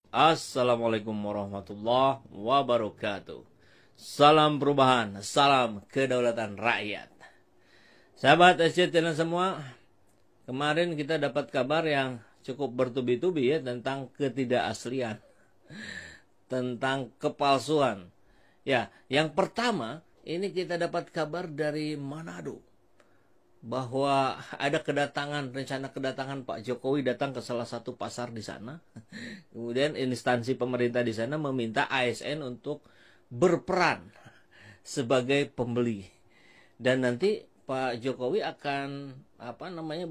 Assalamualaikum warahmatullahi wabarakatuh. Salam perubahan, salam kedaulatan rakyat. Sahabat SCTN semua, kemarin kita dapat kabar yang cukup bertubi-tubi ya tentang ketidakaslian, tentang kepalsuan. Ya, yang pertama ini kita dapat kabar dari Manado bahwa ada rencana kedatangan Pak Jokowi datang ke salah satu pasar di sana. Kemudian instansi pemerintah di sana meminta ASN untuk berperan sebagai pembeli. Dan nanti Pak Jokowi akan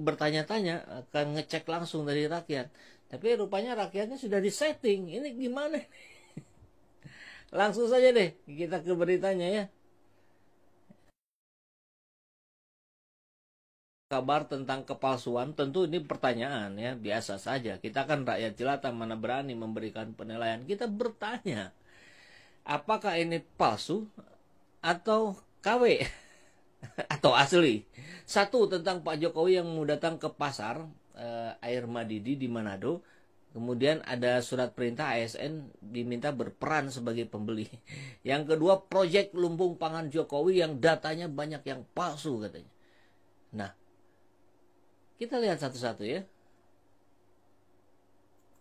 bertanya-tanya, akan ngecek langsung dari rakyat. Tapi rupanya rakyatnya sudah disetting. Ini gimana? Langsung saja deh kita ke beritanya ya. Kabar tentang kepalsuan, tentu ini pertanyaan ya, biasa saja. Kita kan rakyat jelata, mana berani memberikan penilaian. Kita bertanya, apakah ini palsu atau KW atau asli? Satu, tentang Pak Jokowi yang mau datang ke pasar Air Madidi di Manado. Kemudian ada surat perintah ASN diminta berperan sebagai pembeli. Yang kedua, proyek lumbung pangan Jokowi yang datanya banyak yang palsu katanya. Nah, kita lihat satu-satu ya.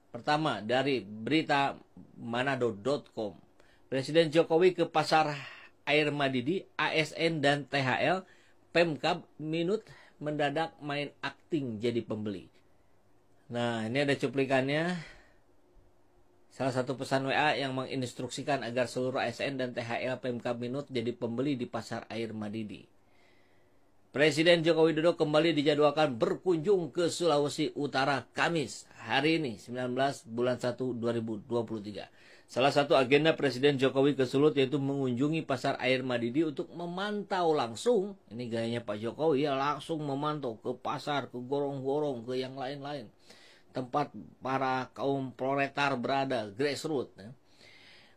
Pertama, dari berita manado.com. Presiden Jokowi ke pasar Air Madidi, ASN dan THL, Pemkab minut mendadak main akting jadi pembeli. Nah, ini ada cuplikannya. Salah satu pesan WA yang menginstruksikan agar seluruh ASN dan THL Pemkab minut jadi pembeli di pasar Air Madidi. Presiden Joko Widodo kembali dijadwalkan berkunjung ke Sulawesi Utara Kamis hari ini 19 bulan 1 2023. Salah satu agenda Presiden Jokowi ke Sulut yaitu mengunjungi pasar Air Madidi untuk memantau langsung, ini gayanya Pak Jokowi ya, langsung memantau ke pasar, ke gorong-gorong, ke yang lain-lain. Tempat para kaum proletar berada, grassroots ya,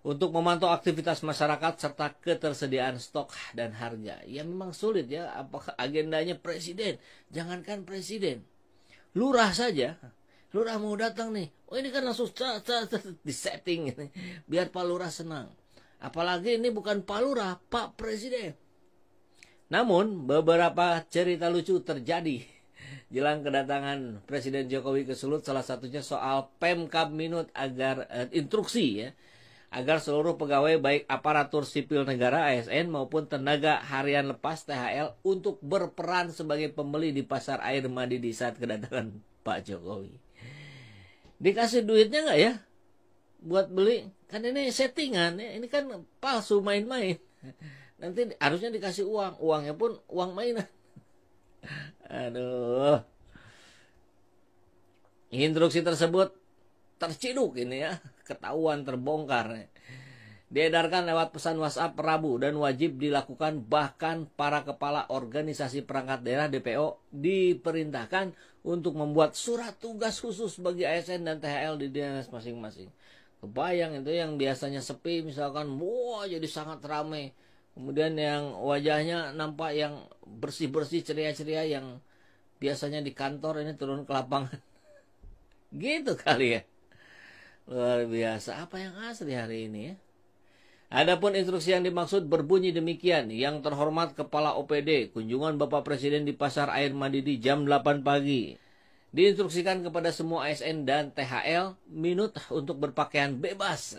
untuk memantau aktivitas masyarakat serta ketersediaan stok dan harga. Ya memang sulit ya, apakah agendanya presiden? Jangankan presiden, lurah saja. Lurah mau datang nih, oh ini kan langsung disetting ini, biar Pak Lurah senang. Apalagi ini bukan Pak Lurah, Pak Presiden. Namun beberapa cerita lucu terjadi jelang kedatangan Presiden Jokowi ke Sulut, salah satunya soal Pemkab minut agar instruksi ya, agar seluruh pegawai baik aparatur sipil negara ASN maupun tenaga harian lepas THL untuk berperan sebagai pembeli di pasar Air Madidi saat kedatangan Pak Jokowi. Dikasih duitnya nggak ya buat beli? Kan ini settingan ya, ini kan palsu, main-main. Nanti harusnya dikasih uang, uangnya pun uang mainan. Aduh. Instruksi tersebut terciduk ini ya, ketahuan, terbongkar. Diedarkan lewat pesan WhatsApp Rabu dan wajib dilakukan, bahkan para kepala organisasi perangkat daerah DPO diperintahkan untuk membuat surat tugas khusus bagi ASN dan THL di dinas masing-masing. Kebayang itu yang biasanya sepi misalkan, wah jadi sangat ramai. Kemudian yang wajahnya nampak yang bersih-bersih, ceria-ceria, yang biasanya di kantor ini turun ke lapangan. Gitu kali ya. Luar biasa, apa yang asli hari ini ya. Adapun instruksi yang dimaksud berbunyi demikian. Yang terhormat Kepala OPD, kunjungan Bapak Presiden di Pasar Air Madidi jam 8 pagi. Diinstruksikan kepada semua ASN dan THL minut untuk berpakaian bebas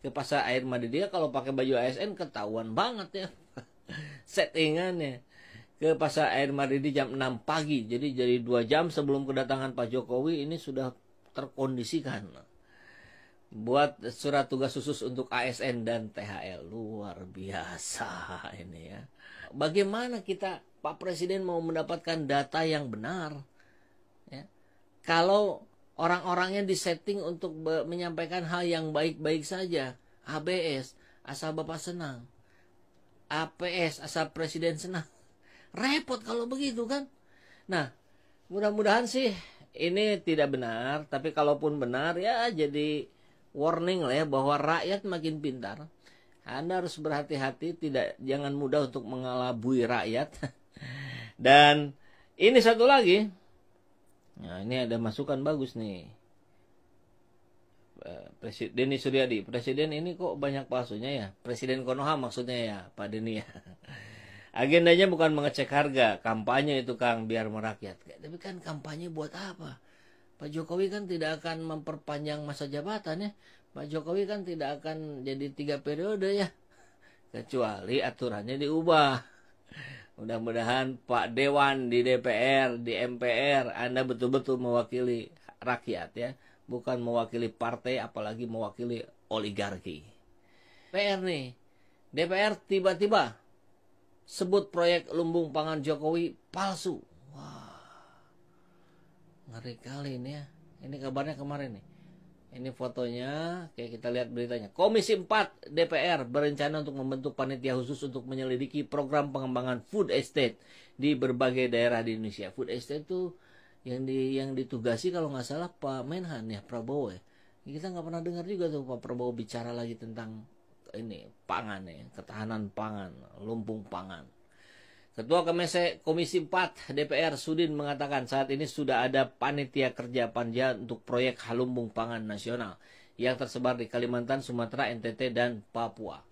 ke Pasar Air Madidi. Kalau pakai baju ASN ketahuan banget ya. Settingannya. Ke Pasar Air Madidi jam 6 pagi. Jadi 2 jam sebelum kedatangan Pak Jokowi ini sudah terkondisikan. Buat surat tugas khusus untuk ASN dan THL. Luar biasa ini ya. Bagaimana kita, Pak Presiden mau mendapatkan data yang benar ya, kalau orang-orangnya disetting untuk menyampaikan hal yang baik-baik saja. ABS, asal Bapak senang. APS, asal Presiden senang. Repot kalau begitu kan. Nah, mudah-mudahan sih ini tidak benar. Tapi kalaupun benar ya jadi warning lah ya, bahwa rakyat makin pintar. Anda harus berhati-hati, jangan mudah untuk mengelabui rakyat. Dan ini satu lagi. Nah, ini ada masukan bagus nih. Denny Suryadi. Presiden ini kok banyak palsunya ya? Presiden Konoha maksudnya ya, Pak Denny ya. Agendanya bukan mengecek harga, kampanye itu Kang, biar merakyat. Tapi kan kampanye buat apa? Pak Jokowi kan tidak akan memperpanjang masa jabatan ya. Pak Jokowi kan tidak akan jadi 3 periode ya. Kecuali aturannya diubah. Mudah-mudahan Pak Dewan di DPR, di MPR, Anda betul-betul mewakili rakyat ya. Bukan mewakili partai, apalagi mewakili oligarki. PR nih, DPR tiba-tiba sebut proyek lumbung pangan Jokowi palsu. Wah, ngeri kali ini ya. Ini kabarnya kemarin nih. Ini fotonya, kayak kita lihat beritanya. Komisi 4 DPR berencana untuk membentuk panitia khusus untuk menyelidiki program pengembangan food estate di berbagai daerah di Indonesia. Food estate itu yang ditugasi kalau nggak salah Pak Menhan ya, Prabowo ya. Kita nggak pernah dengar juga tuh Pak Prabowo bicara lagi tentang ini pangan ya, ketahanan pangan, lumbung pangan. Ketua Komisi 4 DPR Sudin mengatakan saat ini sudah ada panitia kerja panja untuk proyek lumbung pangan nasional yang tersebar di Kalimantan, Sumatera, NTT, dan Papua.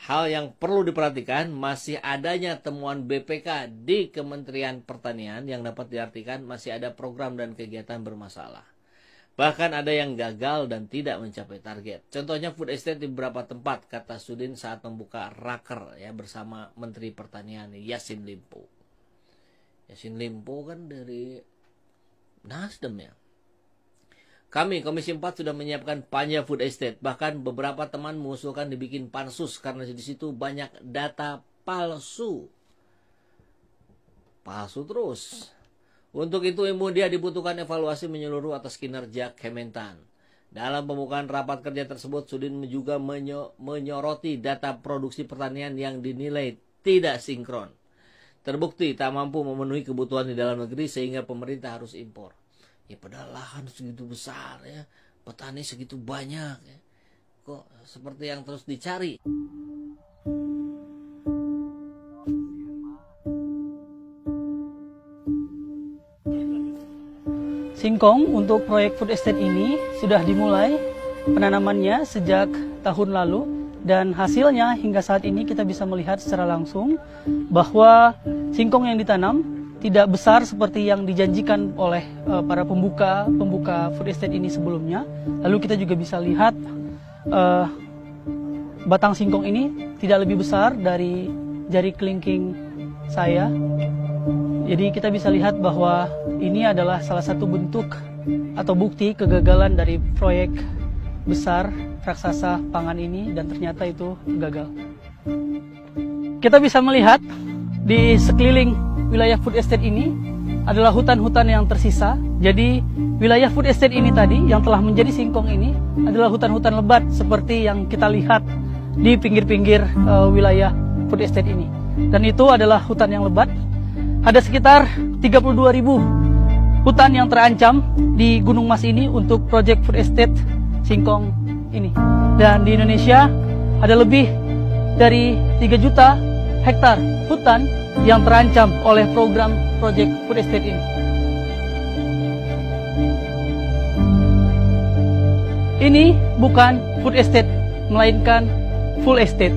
Hal yang perlu diperhatikan masih adanya temuan BPK di Kementerian Pertanian yang dapat diartikan masih ada program dan kegiatan bermasalah. Bahkan ada yang gagal dan tidak mencapai target. Contohnya food estate di beberapa tempat, kata Sudin saat membuka raker ya bersama Menteri Pertanian Yassin Limpo. Yassin Limpo kan dari Nasdem ya. Kami Komisi 4 sudah menyiapkan panja food estate. Bahkan beberapa teman mengusulkan dibikin pansus karena di situ banyak data palsu. Palsu terus. Untuk itu kemudian dibutuhkan evaluasi menyeluruh atas kinerja Kementan. Dalam pembukaan rapat kerja tersebut, Sudin juga menyoroti data produksi pertanian yang dinilai tidak sinkron. Terbukti tak mampu memenuhi kebutuhan di dalam negeri sehingga pemerintah harus impor. Ya padahal lahan segitu besar ya, petani segitu banyak ya. Kok seperti yang terus dicari. Singkong untuk proyek food estate ini sudah dimulai penanamannya sejak tahun lalu dan hasilnya hingga saat ini kita bisa melihat secara langsung bahwa singkong yang ditanam tidak besar seperti yang dijanjikan oleh para pembuka food estate ini sebelumnya. Lalu kita juga bisa lihat batang singkong ini tidak lebih besar dari jari kelingking saya. Jadi kita bisa lihat bahwa ini adalah salah satu bentuk atau bukti kegagalan dari proyek besar raksasa pangan ini dan ternyata itu gagal. Kita bisa melihat di sekeliling wilayah food estate ini adalah hutan-hutan yang tersisa. Jadi wilayah food estate ini tadi yang telah menjadi singkong ini adalah hutan-hutan lebat seperti yang kita lihat di pinggir-pinggir wilayah food estate ini. Dan itu adalah hutan yang lebat. Ada sekitar 32.000 hutan yang terancam di Gunung Mas ini untuk proyek food estate singkong ini. Dan di Indonesia ada lebih dari 3 juta hektar hutan yang terancam oleh program proyek food estate ini. Ini bukan food estate, melainkan full estate.